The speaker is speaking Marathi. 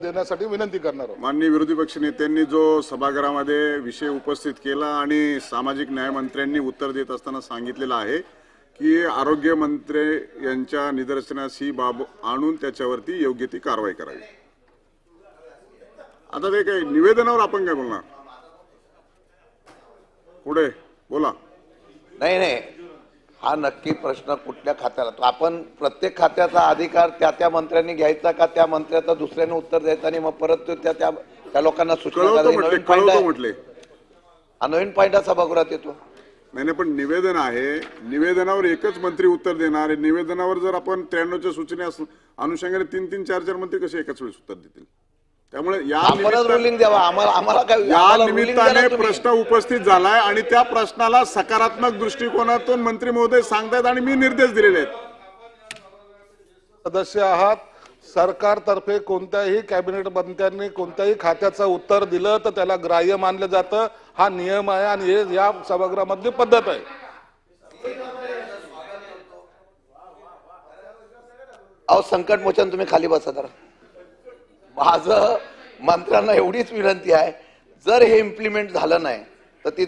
देण्यासाठी विनंती करणार आहोत। माननीय विरोधी पक्ष नेत्यांनी जो सभागृहामध्ये विषय उपस्थित केला आणि सामाजिक न्याय मंत्र्यांनी उत्तर देत असताना सांगितलेलं आहे की आरोग्य मंत्री यांच्या निदर्शनास ही बाब आणून त्याच्यावरती योग्य ती कारवाई करावी। आता ते काही निवेदनावर आपण काय बोलणार? पुढे बोला। नाही, हा नक्की प्रश्न कुठल्या खात्याला, तो आपण प्रत्येक खात्याचा अधिकार त्या मंत्र्यांनी घ्यायचा का त्या मंत्र्याचा दुसऱ्याने उत्तर द्यायचं आणि मग परत त्या लोकांना सूचना म्हटले नवीन पॉईंट सभागृहात येतो। नाही, पण निवेदन आहे, निवेदनावर एकच मंत्री उत्तर देणार आहे। निवेदनावर जर आपण 93च्या सूचने अनुषंगाने 3-3, 4-4 मंत्री कसे एकाच वेळेस उत्तर देतील? त्यामुळे या निमित्ताने प्रश्न उपस्थित झालाय आणि त्या प्रश्नाला सकारात्मक दृष्टिकोनातून मंत्री महोदय सांगतात आणि मी निर्देश दिलेले आहेत। सदस्य आहात, सरकारतर्फे कोणत्याही कॅबिनेट मंत्र्यांनी कोणत्याही खात्याचं उत्तर दिलं तर त्याला ग्राह्य मानलं जातं। हा नियम आहे आणि हे या सभागृहामधली पद्धत आहे। संकट मोचन तुम्ही खाली बसा जरा। माझं मंत्र्यांना एवढीच विनंती आहे, जर हे इम्प्लिमेंट झालं नाही तर ती